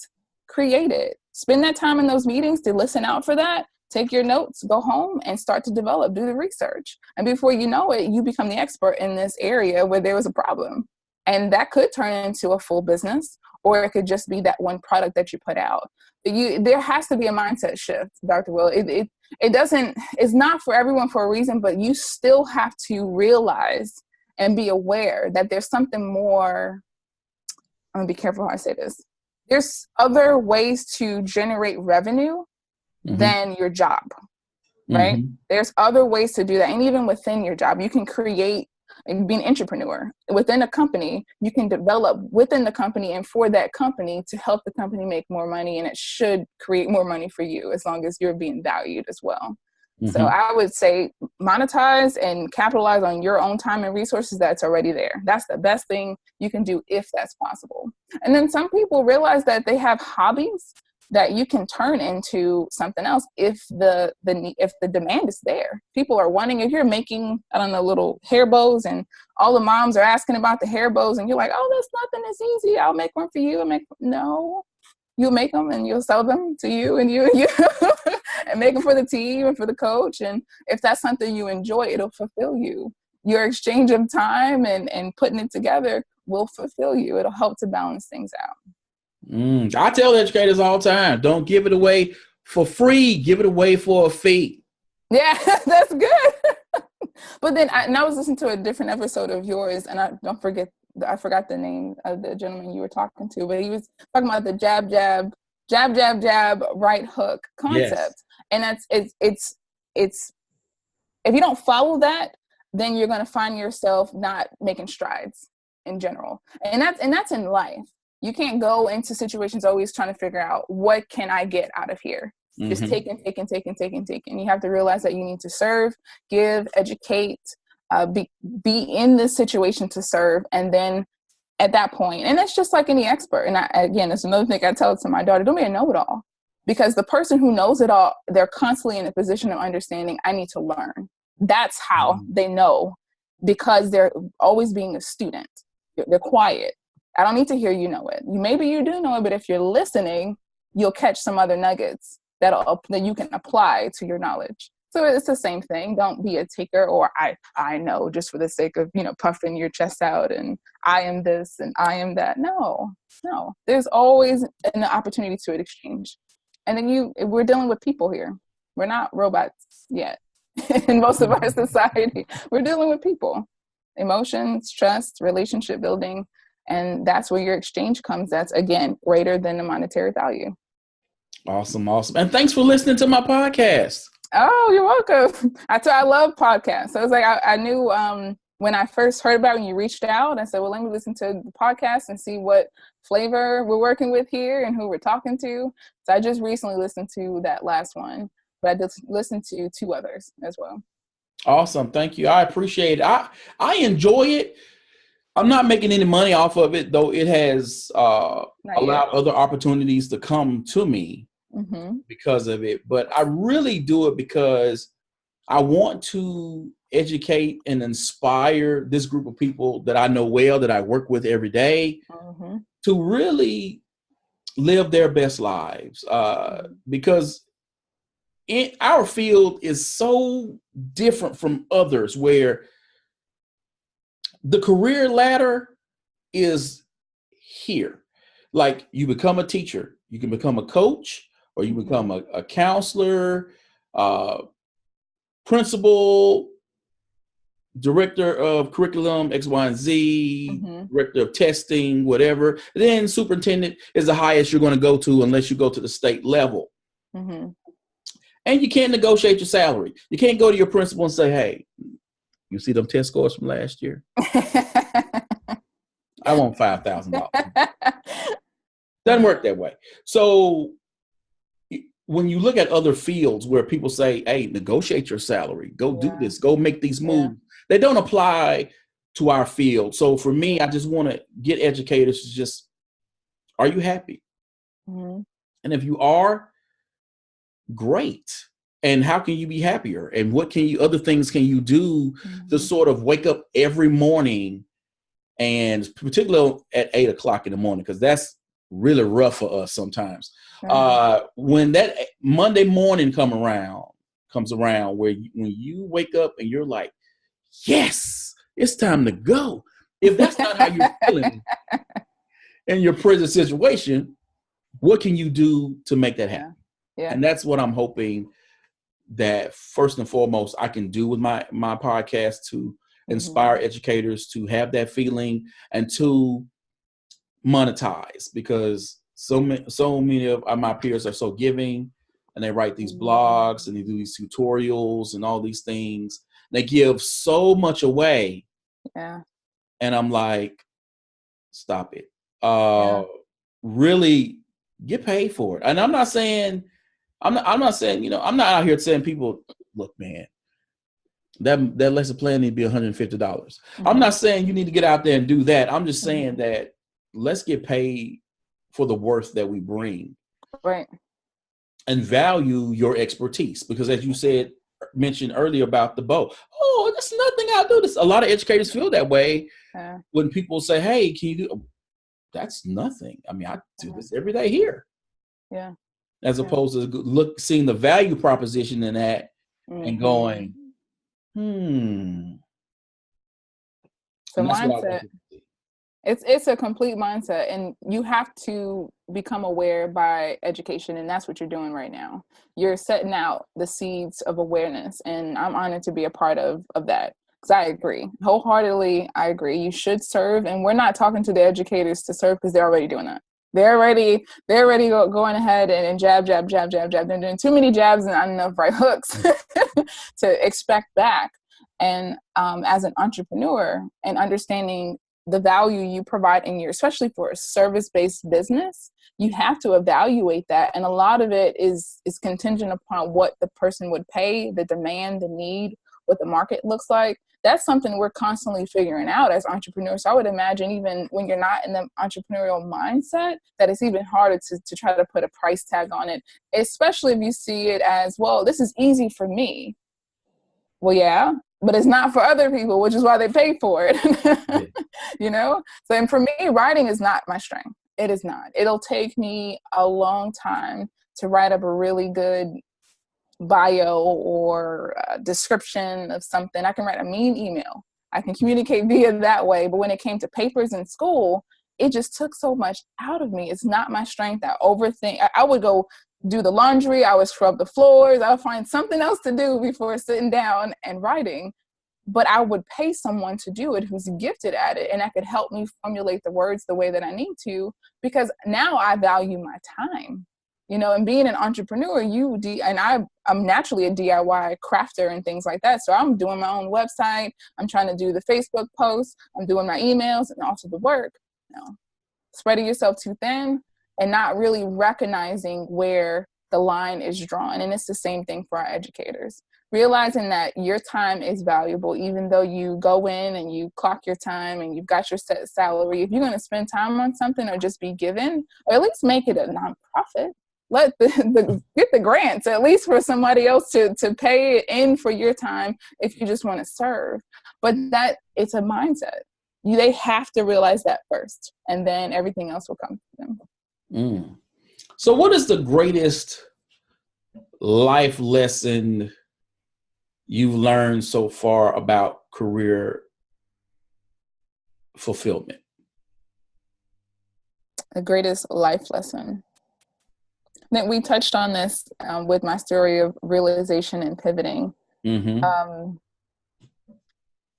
Create it. Spend that time in those meetings to listen out for that. Take your notes, go home and start to develop, do the research. And before you know it, you become the expert in this area where there was a problem. And that could turn into a full business, or it could just be that one product that you put out. There has to be a mindset shift, Dr. Will. It's not for everyone for a reason, but you still have to realize and be aware that there's something more. I'm gonna be careful how I say this. There's other ways to generate revenue than your job, right? There's other ways to do that. And even within your job, you can create and be an entrepreneur within a company. You can develop within the company and for that company to help the company make more money, and it should create more money for you as long as you're being valued as well. So I would say monetize and capitalize on your own time and resources that's already there. That's the best thing you can do if that's possible. And then some people realize that they have hobbies that you can turn into something else if the demand is there. People are wanting, if you're making, I don't know, little hair bows and all the moms are asking about the hair bows and you're like, oh, that's nothing, it's easy, I'll make one for you. No, you'll make them and you'll sell them to you and you and make them for the team and for the coach. And if that's something you enjoy, it'll fulfill you. Your exchange of time and putting it together will fulfill you. It'll help to balance things out. I tell educators all the time, don't give it away for free, give it away for a fee. Yeah, that's good. But then I was listening to a different episode of yours, and I forgot the name of the gentleman you were talking to, but he was talking about the jab, right hook concept. Yes. And it's if you don't follow that, then you're going to find yourself not making strides in general. And that's in life. You can't go into situations always trying to figure out what can I get out of here. Just taking. You have to realize that you need to serve, give, educate, be in this situation to serve. And then at that point, and it's just like any expert. And again, it's another thing I tell to my daughter, don't be a know-it-all, because the person who knows it all, they're constantly in a position of understanding, I need to learn. That's how they know, because they're always being a student. They're quiet. I don't need to hear you know it. Maybe you do know it, but if you're listening, you'll catch some other nuggets that you can apply to your knowledge. So it's the same thing. Don't be a taker or I know just for the sake of, puffing your chest out and I am this and I am that. No. There's always an opportunity to exchange. And then we're dealing with people here. We're not robots yet. In most of our society, we're dealing with people, emotions, trust, relationship building. And that's where your exchange comes. That's, again, greater than the monetary value. Awesome. And thanks for listening to my podcast. Oh, you're welcome. I love podcasts. So it's like I knew when I first heard about it, when you reached out, I said, well, let me listen to the podcast and see what flavor we're working with here and who we're talking to. So I just recently listened to that last one, but I did listen to 2 others as well. Awesome. Thank you. I appreciate it. I enjoy it. I'm not making any money off of it, though it has Not yet. allowed other opportunities to come to me because of it. But I really do it because I want to educate and inspire this group of people that I know well, that I work with every day, to really live their best lives. Because our field is so different from others, where the career ladder is here. Like, you become a teacher, you can become a coach, or you become a counselor, principal, director of curriculum, X, Y, and Z, director of testing, whatever. Then superintendent is the highest you're going to go to, unless you go to the state level. And you can't negotiate your salary. You can't go to your principal and say, hey, you see them test scores from last year? I want $5,000. Doesn't work that way. So when you look at other fields where people say, hey, negotiate your salary, go do this, go make these moves, they don't apply to our field. So for me, I just want to get educators to just, are you happy? And if you are, great. And how can you be happier? And what other things can you do to sort of wake up every morning, and particularly at 8 o'clock in the morning, because that's really rough for us sometimes. When that Monday morning comes around, when you wake up and you're like, yes, it's time to go. If that's not how you're feeling in your present situation, what can you do to make that happen? And that's what I'm hoping that first and foremost I can do with my podcast, to inspire educators to have that feeling and to monetize, because so many of my peers are so giving, and they write these blogs and they do these tutorials and all these things. They give so much away. And I'm like, stop it. Really get paid for it. And I'm not saying, I'm not out here saying, people, look, man, that lesson plan need to be $150. I'm not saying you need to get out there and do that. I'm just saying that let's get paid for the worth that we bring. Right. And value your expertise. Because as you mentioned earlier about the bow. Oh, that's nothing, I'll do this. A lot of educators feel that way when people say, hey, can you do? That's nothing. I mean, I do this every day here. As opposed to seeing the value proposition in that and going, So mindset. It's a complete mindset, and you have to become aware by education, and that's what you're doing right now. You're setting out the seeds of awareness, and I'm honored to be a part of that, because I agree wholeheartedly. I agree. You should serve, and we're not talking to the educators to serve, because they're already doing that. They're already going ahead and jab. They're doing too many jabs and not enough right hooks to expect back. And as an entrepreneur, and understanding the value you provide especially for a service-based business, you have to evaluate that. And a lot of it is contingent upon what the person would pay, the demand, the need, what the market looks like. That's something we're constantly figuring out as entrepreneurs. So I would imagine, even when you're not in the entrepreneurial mindset, that it's even harder to try to put a price tag on it, especially if you see it as, well, this is easy for me. Well, yeah, but it's not for other people, which is why they pay for it. So, and for me, writing is not my strength. It is not. It'll take me a long time to write up a really good bio or a description of something. I can write a mean email. I can communicate via that way. But when it came to papers in school, it just took so much out of me. It's not my strength. I overthink. I would go do the laundry. I would scrub the floors. I would find something else to do before sitting down and writing. But I would pay someone to do it who's gifted at it, and that could help me formulate the words the way that I need to, because now I value my time. And being an entrepreneur, I'm naturally a DIY crafter and things like that. So I'm doing my own website. I'm trying to do the Facebook posts. I'm doing my emails and also the work. Spreading yourself too thin and not really recognizing where the line is drawn. And it's the same thing for our educators. realizing that your time is valuable, even though you go in and you clock your time and you've got your set salary. If you're going to spend time on something or just be given, or at least make it a nonprofit, let get the grants, at least for somebody else to pay it in for your time if you just want to serve. But that it's a mindset. They have to realize that first, and then everything else will come to them. Mm. So what is the greatest life lesson you've learned so far about career fulfillment? The greatest life lesson. I think we touched on this with my story of realization and pivoting. Mm-hmm.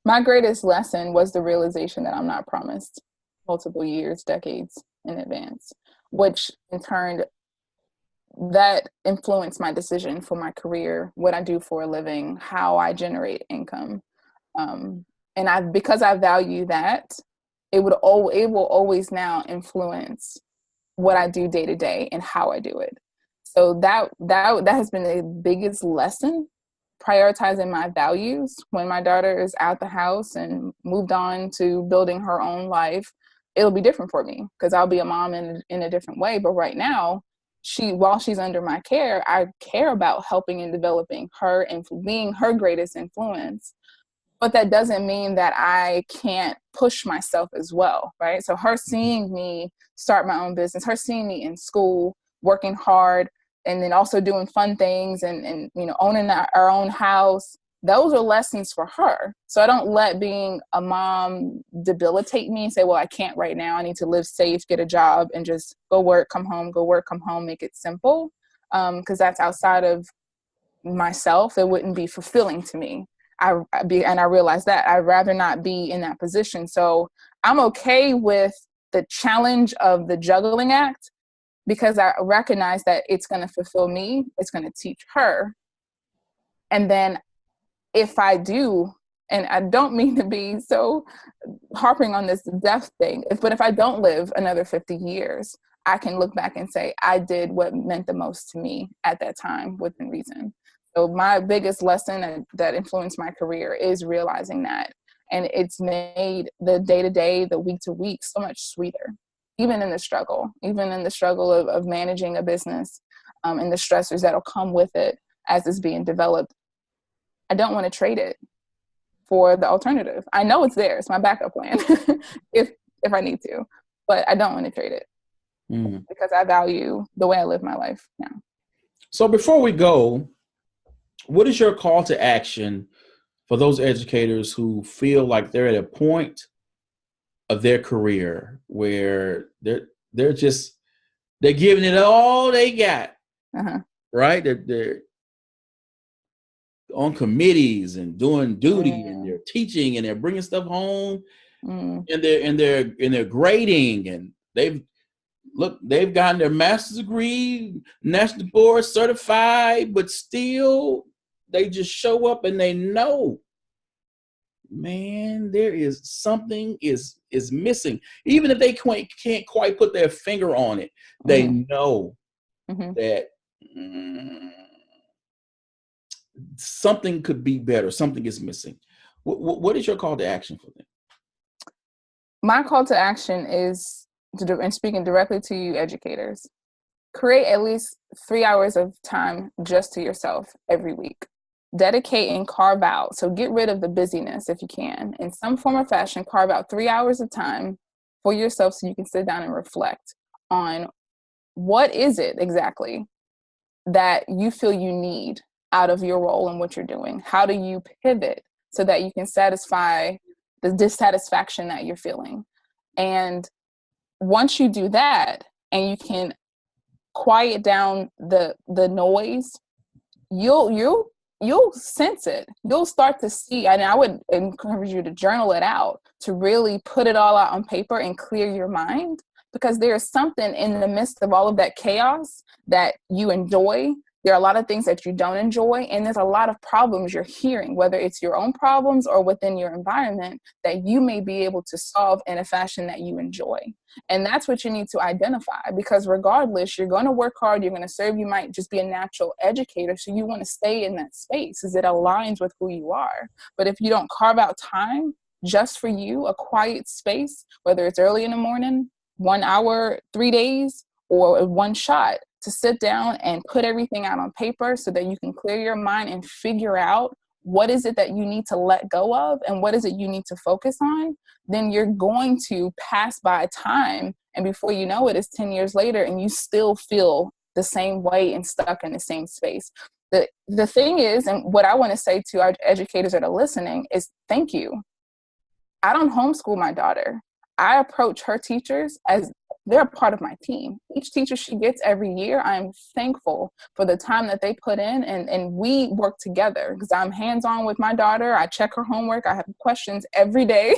My greatest lesson was the realization that I'm not promised multiple years, decades in advance, which in turn, that influenced my decision for my career, what I do for a living, how I generate income. And because I value that, it will always now influence what I do day to day and how I do it. So that has been the biggest lesson, prioritizing my values. When my daughter is out the house and moved on to building her own life, it'll be different for me because I'll be a mom in a different way. But right now, while she's under my care, I care about helping and developing her and being her greatest influence. But that doesn't mean that I can't push myself as well, right? So her seeing me start my own business, her seeing me in school, working hard, and then also doing fun things and owning our own house, those are lessons for her. So I don't let being a mom debilitate me and say, well, I can't right now. I need to live safe, get a job, and just go work, come home, make it simple. Because that's outside of myself. It wouldn't be fulfilling to me. And I realized that I'd rather not be in that position. So I'm okay with the challenge of the juggling act because I recognize that it's going to fulfill me. It's going to teach her. And then if I do, and I don't mean to be so harping on this death thing, but if I don't live another 50 years, I can look back and say, I did what meant the most to me at that time within reason. So my biggest lesson that influenced my career is realizing that. And it's made the day-to-day, the week-to-week so much sweeter, even in the struggle of managing a business and the stressors that'll come with it as it's being developed. I don't want to trade it for the alternative. I know it's there. It's my backup plan if I need to, but I don't want to trade it because I value the way I live my life now. So before we go, what is your call to action for those educators who feel like they're at a point of their career where they're giving it all they got, right? They're on committees and doing duty and they're teaching and they're bringing stuff home and they're grading and they've gotten their master's degree, national board certified, but still they just show up and they know, man, there is something is missing. Even if they can't quite put their finger on it, they know that something could be better. Something is missing. What is your call to action for them? My call to action is, and speaking directly to you educators, create at least 3 hours of time just to yourself every week. Dedicate and carve out. So get rid of the busyness if you can. In some form or fashion, carve out 3 hours of time for yourself so you can sit down and reflect on what is it exactly that you feel you need out of your role and what you're doing. How do you pivot so that you can satisfy the dissatisfaction that you're feeling? And once you do that and you can quiet down the noise, you'll sense it. You'll start to see, and I would encourage you to journal it out, to really put it all out on paper and clear your mind, because there is something in the midst of all of that chaos that you enjoy There are a lot of things that you don't enjoy, and there's a lot of problems you're hearing, whether it's your own problems or within your environment, that you may be able to solve in a fashion that you enjoy. And that's what you need to identify, because regardless, you're going to work hard, you're going to serve, you might just be a natural educator. So you want to stay in that space as it aligns with who you are. But if you don't carve out time just for you, a quiet space, whether it's early in the morning, 1 hour, 3 days, or one shot, to sit down and put everything out on paper so that you can clear your mind and figure out what is it that you need to let go of and what is it you need to focus on, then you're going to pass by time. And before you know it, it's 10 years later and you still feel the same way and stuck in the same space. The thing is, and what I want to say to our educators that are listening is thank you. I don't homeschool my daughter. I approach her teachers as they're a part of my team. Each teacher she gets every year, I'm thankful for the time that they put in, and we work together because I'm hands-on with my daughter. I check her homework. I have questions every day.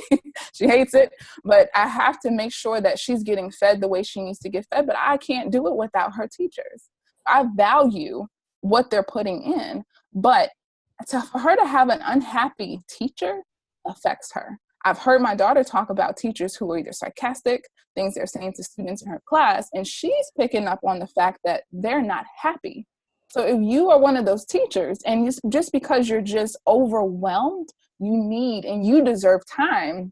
She hates it, but I have to make sure that she's getting fed the way she needs to get fed, but I can't do it without her teachers. I value what they're putting in, but for her to have an unhappy teacher affects her. I've heard my daughter talk about teachers who are either sarcastic, things they're saying to students in her class, and she's picking up on the fact that they're not happy. So if you are one of those teachers and just because you're just overwhelmed, you need and you deserve time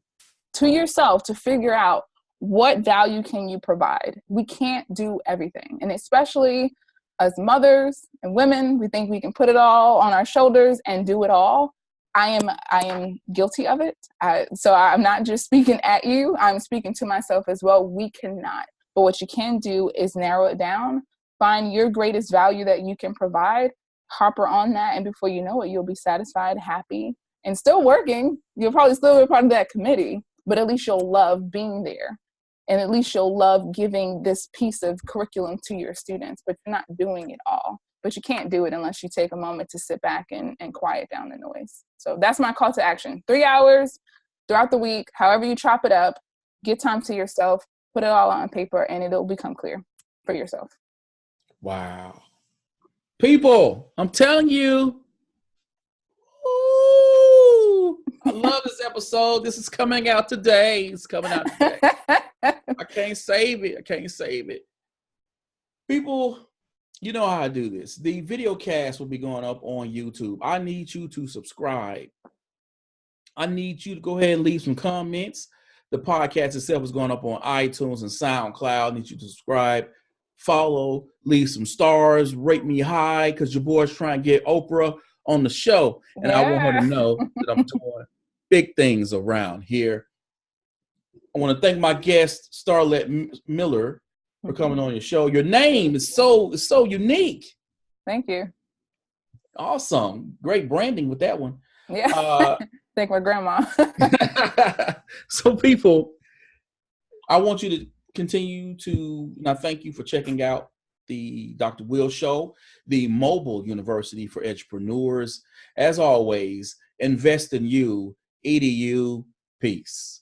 to yourself to figure out what value can you provide. We can't do everything. And especially as mothers and women, we think we can put it all on our shoulders and do it all. I am guilty of it. So I'm not just speaking at you. I'm speaking to myself as well. We cannot. But what you can do is narrow it down, find your greatest value that you can provide, harper on that, and before you know it, you'll be satisfied, happy, and still working. You'll probably still be part of that committee, but at least you'll love being there. And at least you'll love giving this piece of curriculum to your students, but you're not doing it all. But you can't do it unless you take a moment to sit back and quiet down the noise. So that's my call to action. 3 hours throughout the week, however you chop it up, get time to yourself, put it all on paper, and it'll become clear for yourself. Wow. People, I'm telling you. Ooh, I love this episode. This is coming out today. It's coming out today. I can't save it. I can't save it. People, you know how I do this. The video cast will be going up on YouTube. I need you to subscribe. I need you to go ahead and leave some comments. The podcast itself is going up on iTunes and SoundCloud. I need you to subscribe, follow, leave some stars, rate me high, because your boy's trying to get Oprah on the show. And I want her to know that I'm doing big things around here. I want to thank my guest, Starlitt Miller, for coming on your show. Your name is so unique. Thank you. Awesome. Great branding with that one. Yeah. Thank my grandma. So people, I want you to continue to, and I thank you for checking out the Dr. Will Show, the mobile university for entrepreneurs. As always, invest in you, EDU, peace.